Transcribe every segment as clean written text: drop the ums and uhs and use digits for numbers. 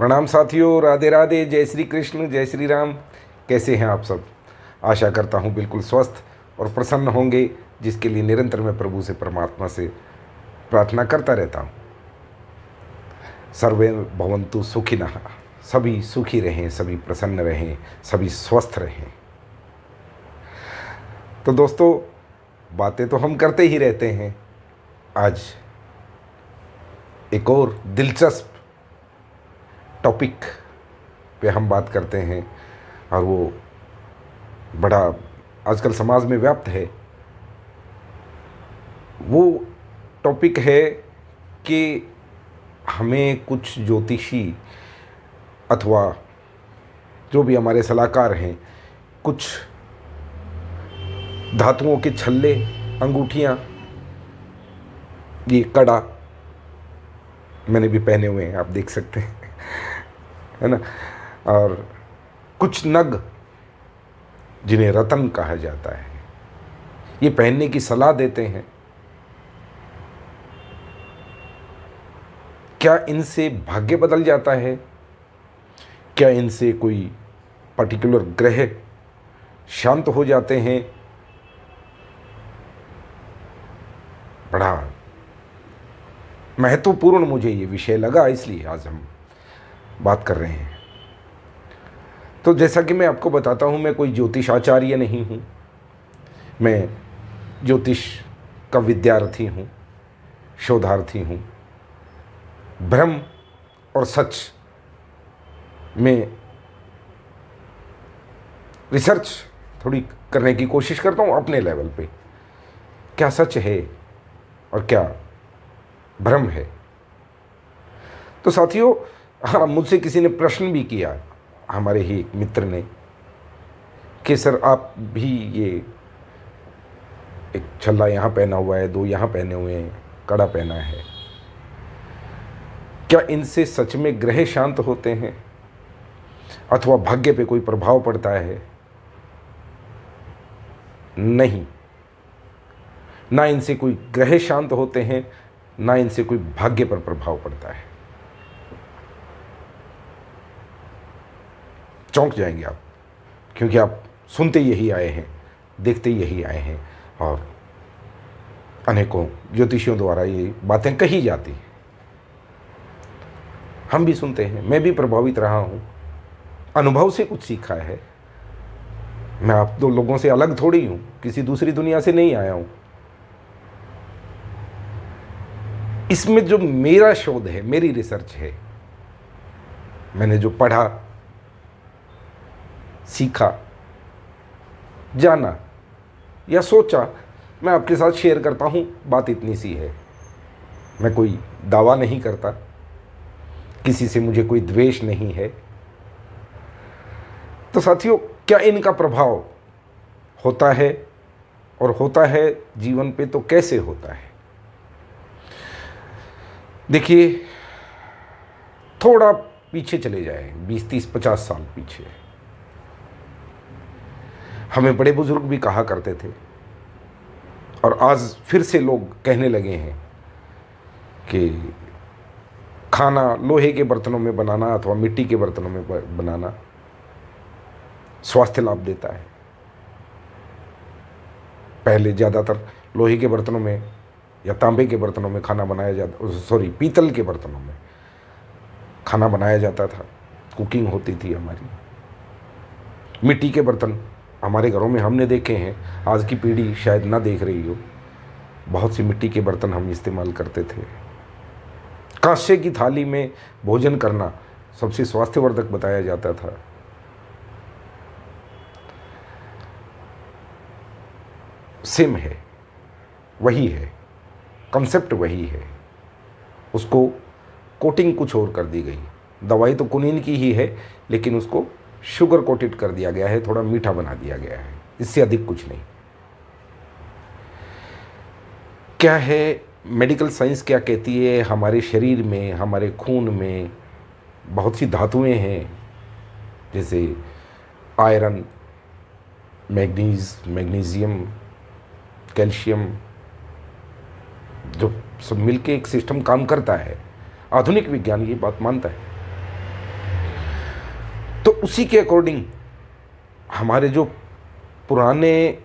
प्रणाम साथियों, राधे राधे, जय श्री कृष्ण, जय श्री राम। कैसे हैं आप सब? आशा करता हूँ बिल्कुल स्वस्थ और प्रसन्न होंगे, जिसके लिए निरंतर मैं प्रभु से, परमात्मा से प्रार्थना करता रहता हूँ। सर्वे भवन्तु सुखिनः, सभी सुखी रहें, सभी प्रसन्न रहें, सभी स्वस्थ रहें। तो दोस्तों, बातें तो हम करते ही रहते हैं। आज एक और दिलचस्प टॉपिक पे हम बात करते हैं, और वो बड़ा आजकल समाज में व्याप्त है। वो टॉपिक है कि हमें कुछ ज्योतिषी अथवा जो भी हमारे सलाहकार हैं, कुछ धातुओं के छल्ले, अंगूठियाँ, ये कड़ा मैंने भी पहने हुए हैं, आप देख सकते हैं, है ना। और कुछ नग जिन्हें रत्न कहा जाता है, ये पहनने की सलाह देते हैं। क्या इनसे भाग्य बदल जाता है? क्या इनसे कोई पर्टिकुलर ग्रह शांत हो जाते हैं? बड़ा महत्वपूर्ण मुझे ये विषय लगा, इसलिए आज हम बात कर रहे हैं। तो जैसा कि मैं आपको बताता हूँ, मैं कोई ज्योतिषाचार्य नहीं हूँ। मैं ज्योतिष का विद्यार्थी हूँ, शोधार्थी हूँ। भ्रम और सच में रिसर्च थोड़ी करने की कोशिश करता हूँ अपने लेवल पे। क्या सच है और क्या भ्रम है? तो साथियों, हाँ, मुझसे किसी ने प्रश्न भी किया, हमारे ही एक मित्र ने, कि सर आप भी ये एक छल्ला यहाँ पहना हुआ है, दो यहाँ पहने हुए हैं, कड़ा पहना है, क्या इनसे सच में ग्रह शांत होते हैं अथवा भाग्य पे कोई प्रभाव पड़ता है? नहीं, ना इनसे कोई ग्रह शांत होते हैं, ना इनसे कोई भाग्य पर प्रभाव पड़ता है। चौंक जाएंगे आप, क्योंकि आप सुनते यही आए हैं, देखते यही आए हैं, और अनेकों ज्योतिषियों द्वारा ये बातें कही जाती हैं। हम भी सुनते हैं, मैं भी प्रभावित रहा हूँ, अनुभव से कुछ सीखा है। मैं आप दो लोगों से अलग थोड़ी हूँ, किसी दूसरी दुनिया से नहीं आया हूँ। इसमें जो मेरा शोध है, मेरी रिसर्च है, मैंने जो पढ़ा, सीखा, जाना या सोचा, मैं आपके साथ शेयर करता हूँ। बात इतनी सी है, मैं कोई दावा नहीं करता, किसी से मुझे कोई द्वेष नहीं है। तो साथियों, क्या इनका प्रभाव होता है, और होता है जीवन पे तो कैसे होता है? देखिए, थोड़ा पीछे चले जाएं, 20, 30, 50 साल पीछे। हमें बड़े बुजुर्ग भी कहा करते थे, और आज फिर से लोग कहने लगे हैं कि खाना लोहे के बर्तनों में बनाना अथवा मिट्टी के बर्तनों में बनाना स्वास्थ्य लाभ देता है। पहले ज़्यादातर लोहे के बर्तनों में या तांबे के बर्तनों में खाना बनाया जाता, पीतल के बर्तनों में खाना बनाया जाता था, कुकिंग होती थी हमारी। मिट्टी के बर्तन हमारे घरों में हमने देखे हैं, आज की पीढ़ी शायद ना देख रही हो। बहुत सी मिट्टी के बर्तन हम इस्तेमाल करते थे। कांसे की थाली में भोजन करना सबसे स्वास्थ्यवर्धक बताया जाता था। सेम है, वही है, कंसेप्ट वही है, उसको कोटिंग कुछ और कर दी गई। दवाई तो कुनीन की ही है, लेकिन उसको शुगर कोटेड कर दिया गया है, थोड़ा मीठा बना दिया गया है, इससे अधिक कुछ नहीं। क्या है, मेडिकल साइंस क्या कहती है? हमारे शरीर में, हमारे खून में बहुत सी धातुएं हैं, जैसे आयरन, मैग्नीशियम, कैल्शियम, जो सब मिलके एक सिस्टम काम करता है। आधुनिक विज्ञान ये बात मानता है। तो उसी के अकॉर्डिंग हमारे जो पुराने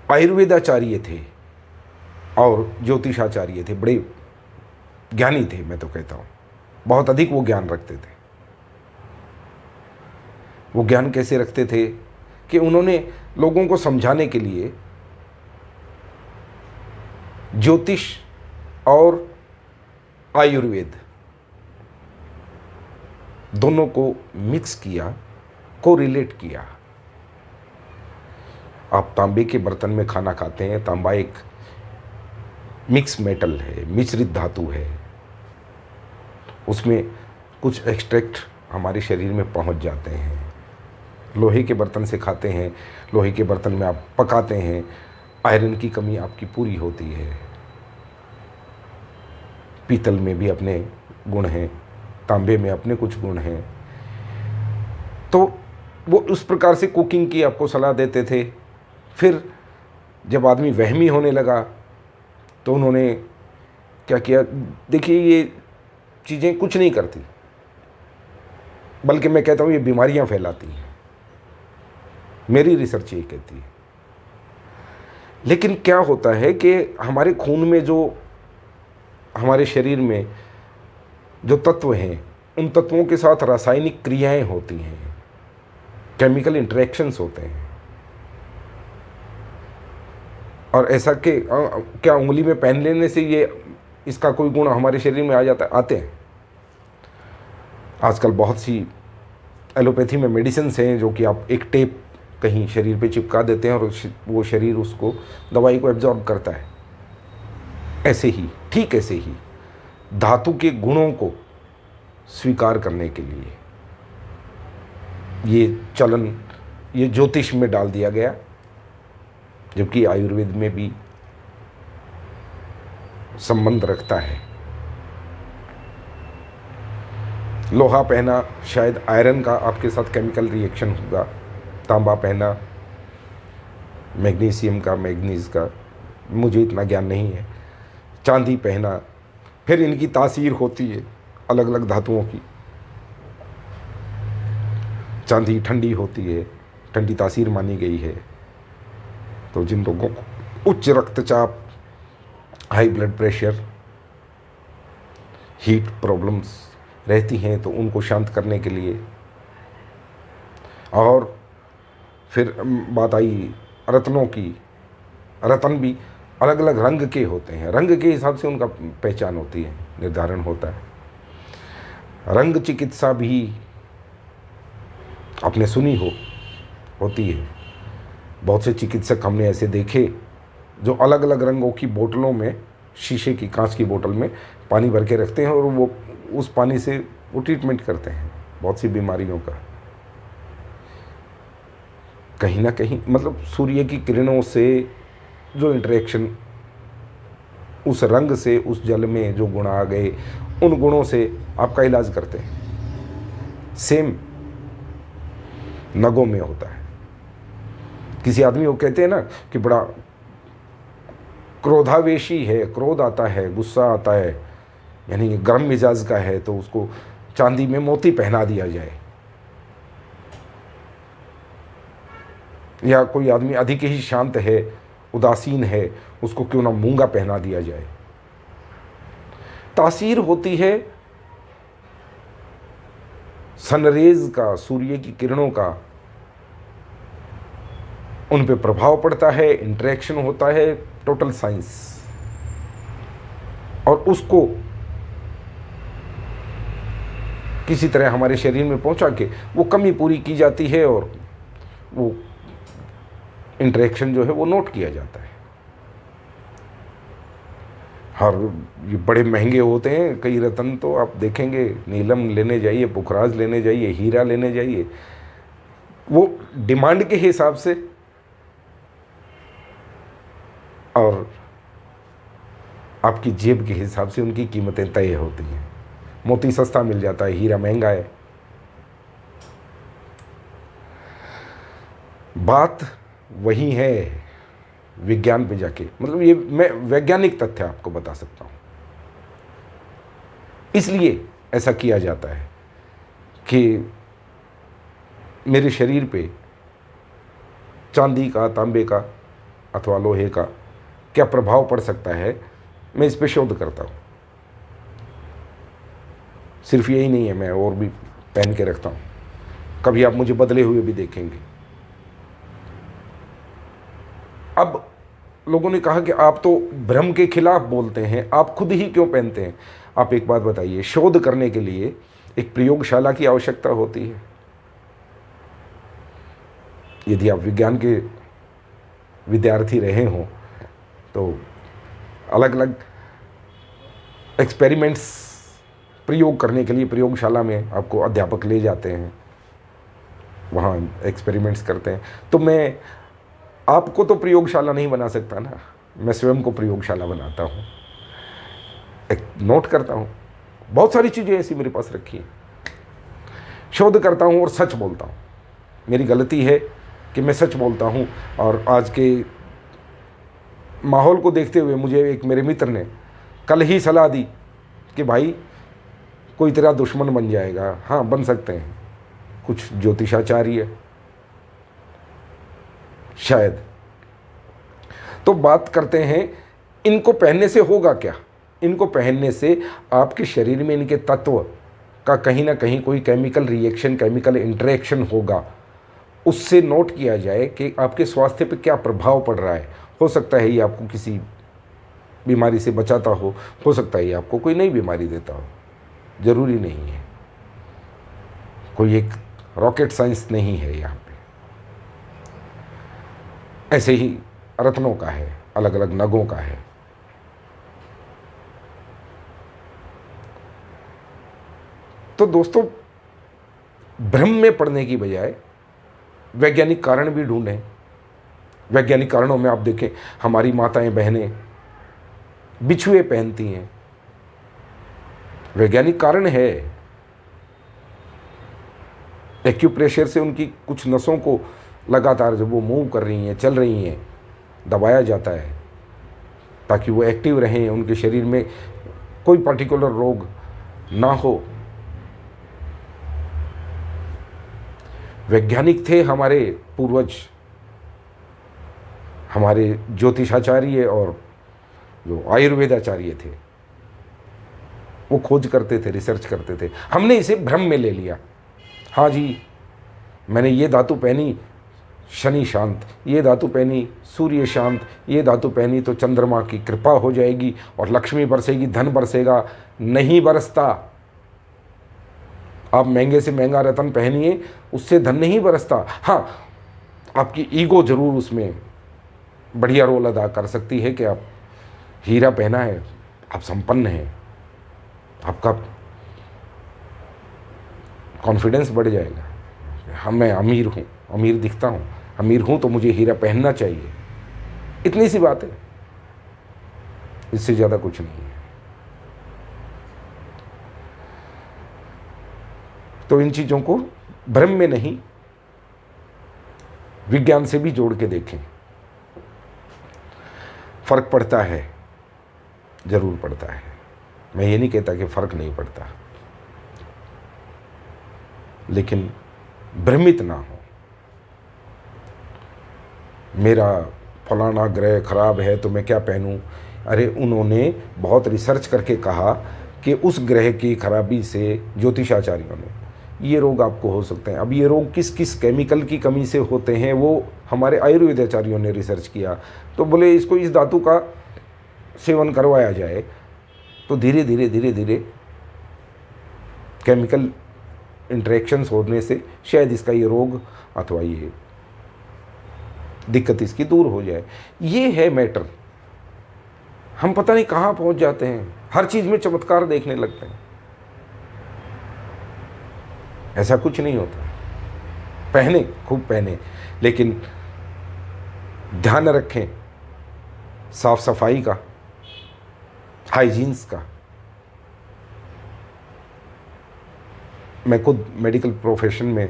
आयुर्वेदाचार्य थे और ज्योतिषाचार्य थे, बड़े ज्ञानी थे, मैं तो कहता हूँ, बहुत अधिक वो ज्ञान रखते थे। वो ज्ञान कैसे रखते थे कि उन्होंने लोगों को समझाने के लिए ज्योतिष और आयुर्वेद दोनों को मिक्स किया, को रिलेट किया। आप तांबे के बर्तन में खाना खाते हैं, तांबा एक मिक्स मेटल है, मिश्रित धातु है, उसमें कुछ एक्सट्रैक्ट हमारे शरीर में पहुंच जाते हैं। लोहे के बर्तन से खाते हैं, लोहे के बर्तन में आप पकाते हैं, आयरन की कमी आपकी पूरी होती है। पीतल में भी अपने गुण हैं, तांबे में अपने कुछ गुण हैं। तो वो उस प्रकार से कुकिंग की आपको सलाह देते थे। फिर जब आदमी वहमी होने लगा तो उन्होंने क्या किया, देखिए ये चीज़ें कुछ नहीं करती, बल्कि मैं कहता हूँ ये बीमारियां फैलाती हैं। मेरी रिसर्च ये कहती है। लेकिन क्या होता है कि हमारे खून में जो, हमारे शरीर में जो तत्व हैं, उन तत्वों के साथ रासायनिक क्रियाएं होती हैं, केमिकल इंटरेक्शंस होते हैं। और ऐसा कि क्या उंगली में पहन लेने से ये इसका कोई गुण हमारे शरीर में आ जाता है? आते हैं। आजकल बहुत सी एलोपैथी में मेडिसिन्स हैं जो कि आप एक टेप कहीं शरीर पे चिपका देते हैं और वो शरीर उसको, दवाई को एब्जॉर्ब करता है। ऐसे ही, ठीक ऐसे ही धातु के गुणों को स्वीकार करने के लिए ये चलन, ये ज्योतिष में डाल दिया गया, जबकि आयुर्वेद में भी संबंध रखता है। लोहा पहना शायद आयरन का आपके साथ केमिकल रिएक्शन होगा, तांबा पहना मैग्नीशियम का, मैग्नीज का, मुझे इतना ज्ञान नहीं है। चांदी पहना, फिर इनकी तासीर होती है अलग अलग धातुओं की। चांदी ठंडी होती है, ठंडी तासीर मानी गई है। तो जिन लोगों को उच्च रक्तचाप, high blood pressure, heat problems रहती हैं तो उनको शांत करने के लिए। और फिर बात आई रत्नों की। रत्न भी अलग अलग रंग के होते हैं, रंग के हिसाब से उनका पहचान होती है, निर्धारण होता है। रंग चिकित्सा भी आपने सुनी होती है। बहुत से चिकित्सक हमने ऐसे देखे जो अलग अलग रंगों की बोतलों में, शीशे की, कांच की बोतल में पानी भर के रखते हैं और वो उस पानी से वो ट्रीटमेंट करते हैं बहुत सी बीमारियों का। कहीं ना कहीं मतलब सूर्य की किरणों से जो इंटरेक्शन, उस रंग से, उस जल में जो गुण आ गए, उन गुणों से आपका इलाज करते हैं। सेम नगों में होता है। किसी आदमी को कहते हैं ना कि बड़ा क्रोधावेशी है, क्रोध आता है, गुस्सा आता है, यानी गर्म मिजाज का है, तो उसको चांदी में मोती पहना दिया जाए। या कोई आदमी अधिक ही शांत है, उदासीन है, उसको क्यों ना मूंगा पहना दिया जाए। तासीर होती है सनरेज का, सूर्य की किरणों का, उन पे प्रभाव पड़ता है, इंटरेक्शन होता है, टोटल साइंस। और उसको किसी तरह हमारे शरीर में पहुंचा के वो कमी पूरी की जाती है और वो इंटरेक्शन जो है वो नोट किया जाता है। और ये बड़े महंगे होते हैं कई रत्न, तो आप देखेंगे नीलम लेने जाइए, पुखराज लेने जाइए, हीरा लेने जाइए, वो डिमांड के हिसाब से और आपकी जेब के हिसाब से उनकी कीमतें तय होती हैं। मोती सस्ता मिल जाता है, हीरा महंगा है। बात वही है विज्ञान पे जाके, मतलब ये मैं वैज्ञानिक तथ्य आपको बता सकता हूँ। इसलिए ऐसा किया जाता है कि मेरे शरीर पे चांदी का, तांबे का अथवा लोहे का क्या प्रभाव पड़ सकता है, मैं इस पे शोध करता हूँ। सिर्फ यही नहीं है, मैं और भी पहन के रखता हूँ, कभी आप मुझे बदले हुए भी देखेंगे। अब लोगों ने कहा कि आप तो भ्रम के खिलाफ बोलते हैं, आप खुद ही क्यों पहनते हैं? आप एक बात बताइए, शोध करने के लिए एक प्रयोगशाला की आवश्यकता होती है। यदि आप विज्ञान के विद्यार्थी रहे हों तो अलग अलग एक्सपेरिमेंट्स प्रयोग करने के लिए प्रयोगशाला में आपको अध्यापक ले जाते हैं, वहाँ एक्सपेरिमेंट्स करते हैं। तो मैं आपको तो प्रयोगशाला नहीं बना सकता ना, मैं स्वयं को प्रयोगशाला बनाता हूँ, एक नोट करता हूँ। बहुत सारी चीज़ें ऐसी मेरे पास रखी हैं, शोध करता हूँ और सच बोलता हूँ। मेरी गलती है कि मैं सच बोलता हूँ। और आज के माहौल को देखते हुए मुझे एक मेरे मित्र ने कल ही सलाह दी कि भाई कोई तेरा दुश्मन बन जाएगा। हाँ, बन सकते हैं कुछ ज्योतिषाचार्य शायद। तो बात करते हैं, इनको पहनने से होगा क्या? इनको पहनने से आपके शरीर में इनके तत्व का कहीं ना कहीं कोई केमिकल रिएक्शन, केमिकल इंटरेक्शन होगा। उससे नोट किया जाए कि आपके स्वास्थ्य पे क्या प्रभाव पड़ रहा है। हो सकता है ये आपको किसी बीमारी से बचाता हो सकता है ये आपको कोई नई बीमारी देता हो, ज़रूरी नहीं है। कोई एक रॉकेट साइंस नहीं है यहाँ पे। ऐसे ही रत्नों का है, अलग अलग नगों का है। तो दोस्तों, भ्रम में पड़ने की बजाय वैज्ञानिक कारण भी ढूंढें। वैज्ञानिक कारणों में आप देखें, हमारी माताएं बहनें बिछुए पहनती हैं, वैज्ञानिक कारण है। एक्यूप्रेशर से उनकी कुछ नसों को लगातार जब वो मूव कर रही हैं, चल रही हैं, दबाया जाता है ताकि वो एक्टिव रहें, उनके शरीर में कोई पर्टिकुलर रोग ना हो। वैज्ञानिक थे हमारे पूर्वज, हमारे ज्योतिषाचार्य और जो आयुर्वेदाचार्य थे, वो खोज करते थे, रिसर्च करते थे। हमने इसे भ्रम में ले लिया। हाँ जी, मैंने ये धातु पहनी शनि शांत, ये धातु पहनी सूर्य शांत, ये धातु पहनी तो चंद्रमा की कृपा हो जाएगी और लक्ष्मी बरसेगी, धन बरसेगा। नहीं बरसता। आप महंगे से महंगा रत्न पहनिए, उससे धन नहीं बरसता। हाँ, आपकी ईगो जरूर उसमें बढ़िया रोल अदा कर सकती है कि आप हीरा पहना है, आप संपन्न हैं, आपका कॉन्फिडेंस बढ़ जाएगा। हाँ, मैं अमीर हूँ, अमीर दिखता हूँ, अमीर हूँ तो मुझे हीरा पहनना चाहिए। इतनी सी बात है, इससे ज़्यादा कुछ नहीं है। तो इन चीज़ों को भ्रम में नहीं, विज्ञान से भी जोड़ के देखें। फर्क पड़ता है, जरूर पड़ता है। मैं ये नहीं कहता कि फर्क नहीं पड़ता, लेकिन भ्रमित ना हो। मेरा फलाना ग्रह खराब है तो मैं क्या पहनूं? अरे, उन्होंने बहुत रिसर्च करके कहा कि उस ग्रह की खराबी से ज्योतिषाचार्यों ने ये रोग आपको हो सकते हैं। अब ये रोग किस किस केमिकल की कमी से होते हैं वो हमारे आयुर्वेदाचार्यों ने रिसर्च किया। तो बोले इसको इस धातु का सेवन करवाया जाए तो धीरे धीरे धीरे धीरे केमिकल इंटरेक्शंस होने से शायद इसका ये रोग अथवा ये दिक्कत इसकी दूर हो जाए। ये है मैटर। हम पता नहीं कहाँ पहुँच जाते हैं, हर चीज़ में चमत्कार देखने लगते हैं। ऐसा कुछ नहीं होता। पहने, खूब पहने, लेकिन ध्यान रखें साफ सफाई का, हाइजीन्स का। मैं खुद मेडिकल प्रोफेशन में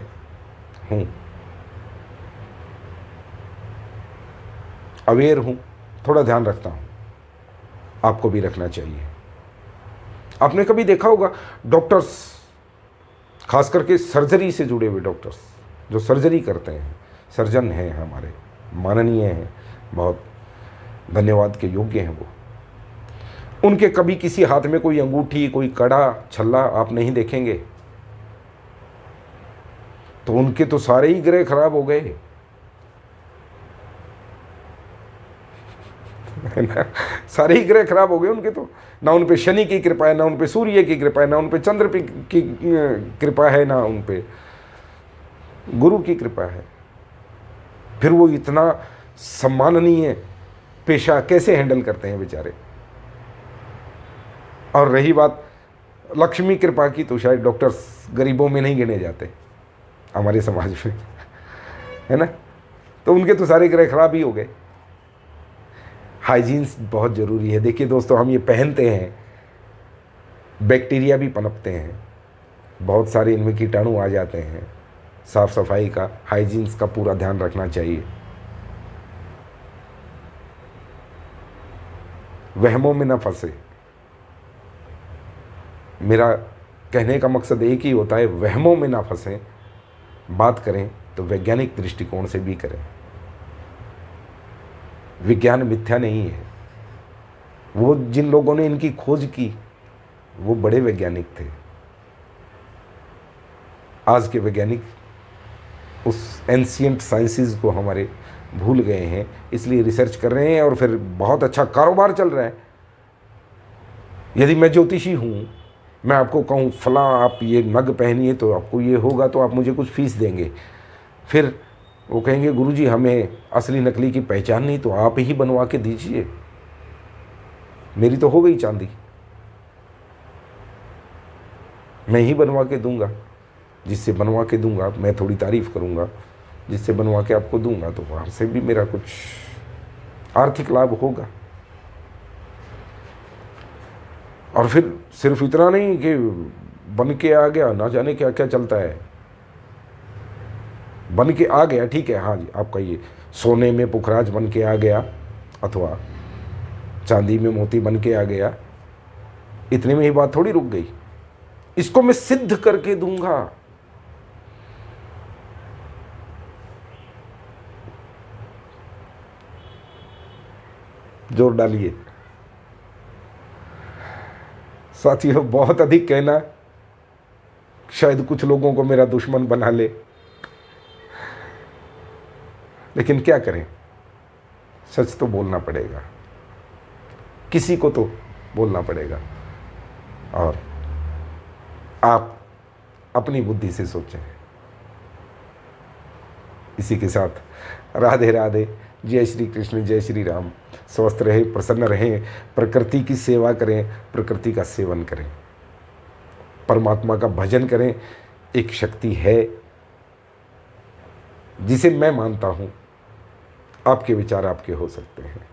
हूँ, अवेयर हूँ, थोड़ा ध्यान रखता हूँ। आपको भी रखना चाहिए। आपने कभी देखा होगा डॉक्टर्स खास करके सर्जरी से जुड़े हुए डॉक्टर्स जो सर्जरी करते हैं, सर्जन हैं हमारे, माननीय हैं, बहुत धन्यवाद के योग्य हैं वो। उनके कभी किसी हाथ में कोई अंगूठी, कोई कड़ा, छल्ला आप नहीं देखेंगे। तो उनके तो सारे ही ग्रह खराब हो गए, है ना। सारे ही ग्रह खराब हो गए उनके तो। ना उन पे शनि की कृपा है, ना उन पे सूर्य की कृपा है, ना उन पे चंद्र की कृपा है, ना उन पे गुरु की कृपा है। फिर वो इतना सम्माननीय पेशा कैसे हैंडल करते हैं बेचारे। और रही बात लक्ष्मी कृपा की, तो शायद डॉक्टर्स गरीबों में नहीं गिने जाते हमारे समाज में, है ना। तो उनके तो सारे ग्रह खराब ही हो गए। हाइजीन्स बहुत ज़रूरी है। देखिए दोस्तों, हम ये पहनते हैं, बैक्टीरिया भी पनपते हैं, बहुत सारे इनमें कीटाणु आ जाते हैं। साफ़ सफाई का, हाइजीन्स का पूरा ध्यान रखना चाहिए। वहमों में ना फंसे। मेरा कहने का मकसद एक ही होता है, वहमों में ना फंसें। बात करें तो वैज्ञानिक दृष्टिकोण से भी करें। विज्ञान मिथ्या नहीं है। वो जिन लोगों ने इनकी खोज की वो बड़े वैज्ञानिक थे। आज के वैज्ञानिक उस एंशिएंट साइंसेस को हमारे भूल गए हैं, इसलिए रिसर्च कर रहे हैं और फिर बहुत अच्छा कारोबार चल रहा है। यदि मैं ज्योतिषी हूँ, मैं आपको कहूँ फलां आप ये नग पहनिए तो आपको ये होगा, तो आप मुझे कुछ फीस देंगे। फिर वो कहेंगे गुरुजी हमें असली नकली की पहचान नहीं, तो आप ही बनवा के दीजिए। मेरी तो हो गई चांदी, मैं ही बनवा के दूंगा। जिससे बनवा के दूंगा मैं थोड़ी तारीफ़ करूंगा, जिससे बनवा के आपको दूंगा तो वहाँ से भी मेरा कुछ आर्थिक लाभ होगा। और फिर सिर्फ इतना नहीं कि बन के आ गया, ना जाने क्या क्या चलता है। बन के आ गया ठीक है, हाँ जी आपका ये सोने में पुखराज बन के आ गया अथवा चांदी में मोती बन के आ गया, इतने में ही बात थोड़ी रुक गई। इसको मैं सिद्ध करके दूंगा। जोर डालिए साथियों। बहुत अधिक कहना शायद कुछ लोगों को मेरा दुश्मन बना ले, लेकिन क्या करें, सच तो बोलना पड़ेगा, किसी को तो बोलना पड़ेगा। और आप अपनी बुद्धि से सोचें। इसी के साथ राधे राधे, जय श्री कृष्ण, जय श्री राम। स्वस्थ रहें, प्रसन्न रहें, प्रकृति की सेवा करें, प्रकृति का सेवन करें, परमात्मा का भजन करें। एक शक्ति है जिसे मैं मानता हूँ, आपके विचार आपके हो सकते हैं।